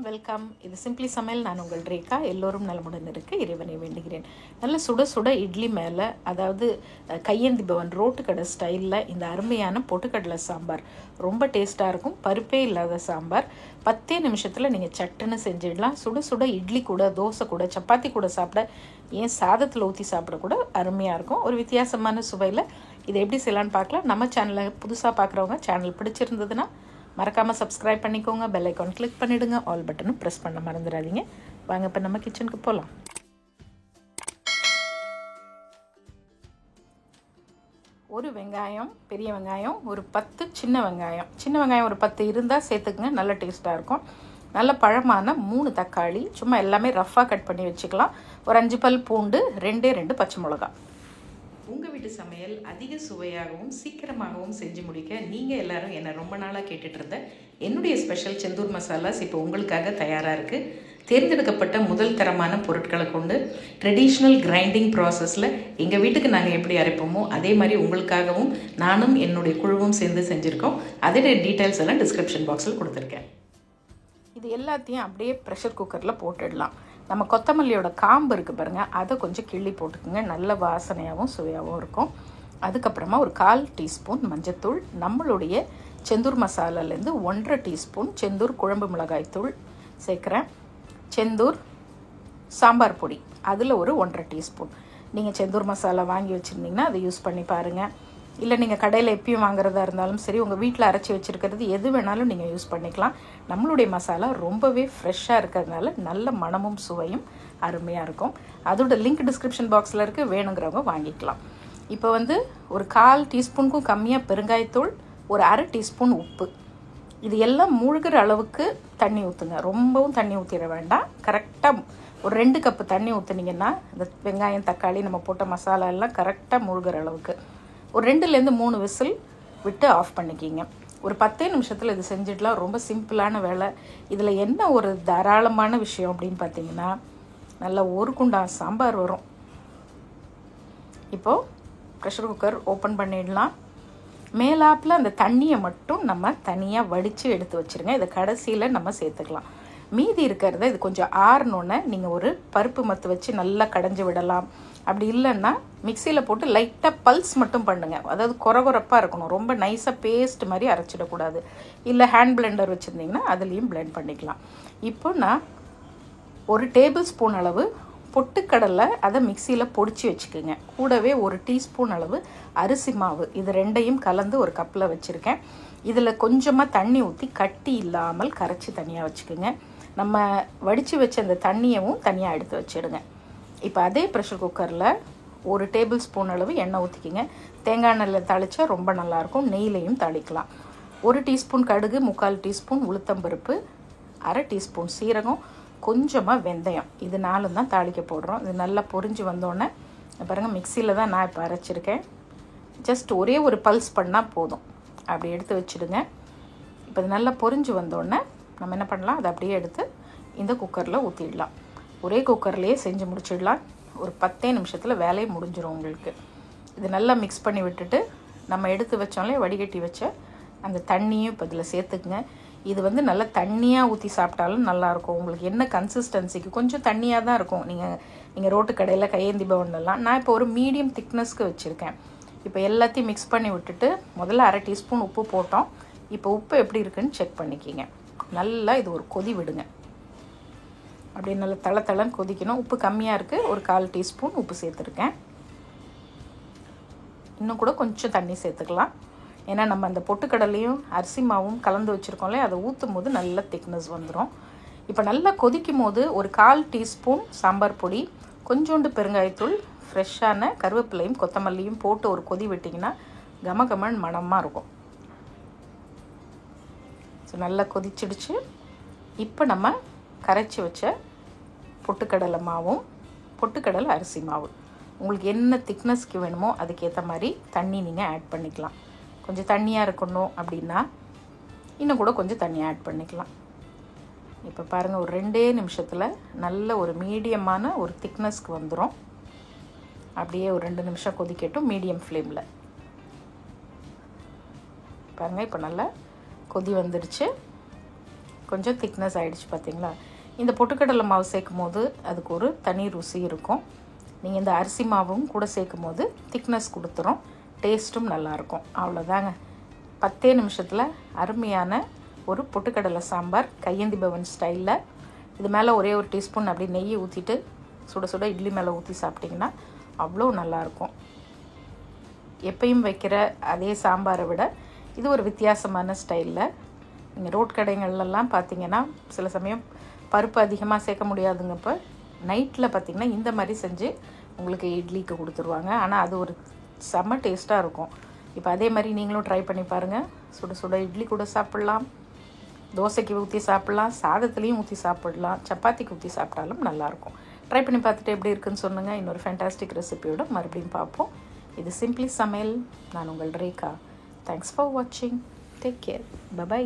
Welcome. இது simply சமையல். நான் உங்கள் ரேகா. எல்லோரும் நலமுடன் இருக்க இறைவனை வேண்டுகிறேன். நல்ல சுட சுட இட்லி மேலே, அதாவது கையேந்தி பவன் ரோட்டு கடை ஸ்டைலில் இந்த அருமையான பொட்டுக்கடலை சாம்பார் ரொம்ப டேஸ்ட்டாக இருக்கும். பருப்பே இல்லாத சாம்பார் 10 நிமிஷத்தில் நீங்கள் சட்டுன்னு செஞ்சிடலாம். சுட சுட இட்லி கூட, தோசை கூட, சப்பாத்தி கூட சாப்பிட, ஏன் சாதத்தில் ஊற்றி சாப்பிட கூட அருமையாக இருக்கும். ஒரு வித்தியாசமான சுவையில் இதை எப்படி செய்யலான்னு பார்க்கலாம். நம்ம சேனலை புதுசாக பார்க்குறவங்க சேனல் பிடிச்சிருந்ததுன்னா மறக்காமல் சப்ஸ்கிரைப் பண்ணிக்கோங்க. பெல் ஐக்கான் கிளிக் பண்ணிவிடுங்க. ஆல் பட்டனும் ப்ரெஸ் பண்ண மறந்துடாதீங்க. வாங்க இப்போ நம்ம கிச்சனுக்கு போகலாம். ஒரு வெங்காயம், பெரிய வெங்காயம், ஒரு 10 சின்ன வெங்காயம் ஒரு 10 இருந்தால் சேர்த்துக்குங்க. நல்ல டேஸ்ட்டாக இருக்கும். நல்ல பழமான 3 தக்காளி, சும்மா எல்லாமே ரஃப்பாக கட் பண்ணி வச்சுக்கலாம். ஒரு 5 பல் பூண்டு, 2 பச்சை மிளகா. உங்கள் வீட்டு சமையல் அதிக சுவையாகவும் சீக்கிரமாகவும் செஞ்சு முடிக்க நீங்கள் எல்லோரும் என்னை ரொம்ப நாளாக கேட்டுட்டு இருந்த என்னுடைய ஸ்பெஷல் செந்தூர் மசாலாஸ் இப்போ உங்களுக்காக தயாராக இருக்குது. தேர்ந்தெடுக்கப்பட்ட முதல் தரமான பொருட்களை கொண்டு ட்ரெடிஷ்னல் கிரைண்டிங் ப்ராசஸில் எங்கள் வீட்டுக்கு நாங்கள் எப்படி அரைப்போமோ அதே மாதிரி உங்களுக்காகவும் நானும் என்னுடைய குழுவும் சேர்ந்து செஞ்சுருக்கோம். அதோடைய டீட்டெயில்ஸ் எல்லாம் டிஸ்கிரிப்ஷன் பாக்ஸில் கொடுத்துருக்கேன். இது எல்லாத்தையும் அப்படியே ப்ரெஷர் குக்கரில் போட்டுடலாம். நம்ம கொத்தமல்லியோட காம்பு இருக்குது பாருங்கள், அதை கொஞ்சம் கிள்ளி போட்டுக்குங்க. நல்ல வாசனையாகவும் சுவையாகவும் இருக்கும். அதுக்கப்புறமா ஒரு 1/4 டீஸ்பூன் மஞ்சத்தூள், நம்மளுடைய செந்தூர் மசாலாலேருந்து 1/2 டீஸ்பூன் செந்தூர் குழம்பு மிளகாய் தூள் சேர்க்குறேன். செந்தூர் சாம்பார் பொடி அதில் ஒரு 1/2 டீஸ்பூன். நீங்கள் செந்தூர் மசாலா வாங்கி வச்சுருந்தீங்கன்னா அதை யூஸ் பண்ணி பாருங்கள். இல்லை நீங்கள் கடையில் எப்பயும் வாங்குறதா இருந்தாலும் சரி, உங்கள் வீட்டில் அரைச்சி வச்சுருக்கிறது எது வேணாலும் நீங்கள் யூஸ் பண்ணிக்கலாம். நம்மளுடைய மசாலா ரொம்பவே ஃப்ரெஷ்ஷாக இருக்கிறதுனால நல்ல மணமும் சுவையும் அருமையாக இருக்கும். அதோட லிங்க் டிஸ்கிரிப்ஷன் பாக்ஸில் இருக்குது, வேணுங்கிறவங்க வாங்கிக்கலாம். இப்போ ஒரு 1/4 டீஸ்பூனுக்கும் கம்மியாக பெருங்காயத்தூள், ஒரு 1/2 டீஸ்பூன் உப்பு, இது எல்லாம் மூழ்கிற அளவுக்கு தண்ணி ஊற்றுங்க. ரொம்பவும் தண்ணி ஊற்றிட வேண்டாம். கரெக்டாக ஒரு 2 கப்பு தண்ணி ஊற்றுனீங்கன்னா இந்த வெங்காயம், தக்காளி, நம்ம போட்ட மசாலா எல்லாம் கரெக்டாக மூழ்கிற அளவுக்கு ஒரு 2லேருந்து 3 விசில் விட்டு ஆஃப் பண்ணிக்கிங்க. ஒரு 10 நிமிஷத்தில் இது செஞ்சிடலாம். ரொம்ப சிம்பிளான வேலை. இதில் என்ன ஒரு தாராளமான விஷயம் அப்படின்னு பார்த்தீங்கன்னா, நல்லா ஒரு குண்டான் சாம்பார் வரும். இப்போது ப்ரெஷர் குக்கர் ஓப்பன் பண்ணிடலாம். மேலாப்பில் அந்த தண்ணியை மட்டும் நம்ம தனியாக வடித்து எடுத்து வச்சுருங்க. இதை கடைசியில் நம்ம சேர்த்துக்கலாம். மீதி இருக்கிறத இது கொஞ்சம் ஆறணுன்னு நீங்கள் ஒரு பருப்பு மத்து வச்சு நல்லா கடைஞ்சி விடலாம். அப்படி இல்லைன்னா மிக்சியில் போட்டு லைட்டாக பல்ஸ் மட்டும் பண்ணுங்கள். அதாவது கொரகொரப்பாக இருக்கணும், ரொம்ப நைஸாக பேஸ்ட் மாதிரி அரைச்சிடக்கூடாது. இல்லை ஹேண்ட் பிளெண்டர் வச்சுருந்தீங்கன்னா அதுலேயும் பிளெண்ட் பண்ணிக்கலாம். இப்போ நான் ஒரு டேபிள் ஸ்பூன் அளவு பொட்டுக்கடலை அதை மிக்சியில் பொடிச்சு வச்சுக்கோங்க. கூடவே ஒரு டீஸ்பூன் அளவு அரிசி மாவு, இது ரெண்டையும் கலந்து ஒரு கப்பில் வச்சுருக்கேன். இதில் கொஞ்சமாக தண்ணி ஊற்றி கட்டி இல்லாமல் கரைச்சி தனியாக வச்சுக்கோங்க. நம்ம வடித்து வச்ச அந்த தண்ணியவும் தனியாக எடுத்து வச்சிடுங்க. இப்போ அதே ப்ரெஷர் குக்கரில் ஒரு டேபிள் ஸ்பூன் அளவு எண்ணெய் ஊற்றிக்கிங்க. தேங்காய் எண்ணெயில் தாளித்தா ரொம்ப நல்லாயிருக்கும். நெய்லையும் தாளிக்கலாம். 1 டீஸ்பூன் கடுகு, 3/4 டீஸ்பூன் உளுத்தம்பருப்பு, 1/2 டீஸ்பூன் சீரகம், கொஞ்சமாக வெந்தயம், இது 4 தான் தாளிக்க போடுறோம். இது நல்லா பொரிஞ்சு வந்தோடனே பாருங்கள், மிக்சியில் தான் நான் இப்போ அரைச்சிருக்கேன். ஜஸ்ட் ஒரே ஒரு பல்ஸ் பண்ணால் போதும். அப்படி எடுத்து வச்சுடுங்க. இப்போ இது நல்லா பொரிஞ்சு வந்தோடனே நம்ம என்ன பண்ணலாம், அதை அப்படியே எடுத்து இந்த குக்கரில் ஊற்றிடலாம். ஒரே குக்கர்லேயே செஞ்சு முடிச்சிடலாம். ஒரு 10 நிமிஷத்தில் வேலையை முடிஞ்சிடும் உங்களுக்கு. இது நல்லா மிக்ஸ் பண்ணி விட்டுட்டு நம்ம எடுத்து வச்சோம்லே வடிகட்டி வச்ச அந்த தண்ணியும் இப்போ இதில் சேர்த்துக்குங்க. இது நல்லா தண்ணியாக ஊற்றி சாப்பிட்டாலும் நல்லாயிருக்கும். உங்களுக்கு என்ன கன்சிஸ்டன்சிக்கு கொஞ்சம் தண்ணியாக தான் இருக்கும். நீங்கள் ரோட்டு கடையில் கையேந்தி பவன்லாம், நான் இப்போ ஒரு மீடியம் திக்னஸ்க்கு வச்சுருக்கேன். இப்போ எல்லாத்தையும் மிக்ஸ் பண்ணி விட்டுட்டு முதல்ல 1/2 டீஸ்பூன் உப்பு போட்டோம். இப்போ உப்பு எப்படி இருக்குன்னு செக் பண்ணிக்கிங்க. நல்லா இது ஒரு கொதி விடுங்க. அப்படியே நல்லா தளன்னு கொதிக்கணும். உப்பு கம்மியாக இருக்குது, ஒரு 1/4 டீஸ்பூன் உப்பு சேர்த்துருக்கேன். இன்னும் கூட கொஞ்சம் தண்ணி சேர்த்துக்கலாம். ஏன்னா நம்ம அந்த பொட்டுக்கடலையும் அரிசி மாவும் கலந்து வச்சுருக்கோம்ல, அதை ஊற்றும் போது நல்ல திக்னஸ் வந்துடும். இப்போ நல்லா கொதிக்கும் போது ஒரு 1/4 டீஸ்பூன் சாம்பார் பொடி, கொஞ்சோண்டு பெருங்காயத்தூள், ஃப்ரெஷ்ஷான கருவேப்பிலையும் கொத்தமல்லியும் போட்டு ஒரு கொதி விட்டிங்கன்னா கமகமன் மணமாக இருக்கும். ஸோ நல்லா கொதிச்சிடுச்சு. இப்போ நம்ம கரைச்சி வச்ச பொட்டுக்கடலை மாவும் பொட்டுக்கடலை அரிசி மாவு, உங்களுக்கு என்ன திக்னஸ்க்கு வேணுமோ அதுக்கேற்ற மாதிரி தண்ணி நீங்கள் ஆட் பண்ணிக்கலாம். கொஞ்சம் தண்ணியாக இருக்கணும் அப்படின்னா இன்னும் கூட கொஞ்சம் தண்ணி ஆட் பண்ணிக்கலாம். இப்போ பாருங்கள், ஒரு 2 நிமிஷத்தில் நல்ல ஒரு மீடியமான ஒரு திக்னஸ்க்கு வந்துடும். அப்படியே ஒரு 2 நிமிஷம் கொதிக்கட்டும் மீடியம் ஃப்ளேமில். பாருங்கள், இப்போ நல்லா கொதி வந்துடுச்சு. கொஞ்சம் திக்னஸ் ஆகிடுச்சு பார்த்தீங்களா. இந்த பொட்டுக்கடலை மாவு சேர்க்கும் போது அதுக்கு ஒரு தனி ருசி இருக்கும். நீங்கள் இந்த அரிசி மாவும் கூட சேர்க்கும் போது திக்னஸ் கொடுத்துரும், டேஸ்ட்டும் நல்லாயிருக்கும். அவ்வளோதாங்க, 10 நிமிஷத்தில் அருமையான ஒரு பொட்டுக்கடலை சாம்பார் கையேந்தி பவன் ஸ்டைலில். இது மேலே ஒரே ஒரு டீஸ்பூன் அப்படி நெய்யை ஊற்றிட்டு சுட சுட இட்லி மேலே ஊற்றி சாப்பிட்டிங்கன்னா அவ்வளோ நல்லாயிருக்கும். எப்பயும் வைக்கிற அதே சாம்பாரை விட இது ஒரு வித்தியாசமான ஸ்டைலில். நீங்கள் ரோட் கடைகள்லாம் பார்த்தீங்கன்னா சில சமயம் பருப்பு அதிகமாக சேர்க்க முடியாதுங்க. இப்போ நைட்டில் பார்த்திங்கன்னா இந்த மாதிரி செஞ்சு உங்களுக்கு இட்லிக்கு கொடுத்துருவாங்க. ஆனால் அது ஒரு செம்ம டேஸ்ட்டாக இருக்கும். இப்போ அதே மாதிரி நீங்களும் ட்ரை பண்ணி பாருங்கள். சுட சுட இட்லி கூட சாப்பிட்லாம், தோசைக்கு ஊற்றி சாப்பிட்லாம், சாதத்துலேயும் ஊற்றி சாப்பிட்லாம், சப்பாத்திக்கு ஊற்றி சாப்பிட்டாலும் நல்லாயிருக்கும். ட்ரை பண்ணி பார்த்துட்டு எப்படி இருக்குன்னு சொன்னுங்கள். இன்னொரு ஃபேண்டாஸ்டிக் ரெசிபியோட மறுபடியும் பார்ப்போம். இது சிம்பிளி சமையல். நான் உங்கள் ரேகா. தேங்க்ஸ் ஃபார் வாட்சிங். Take care. பை.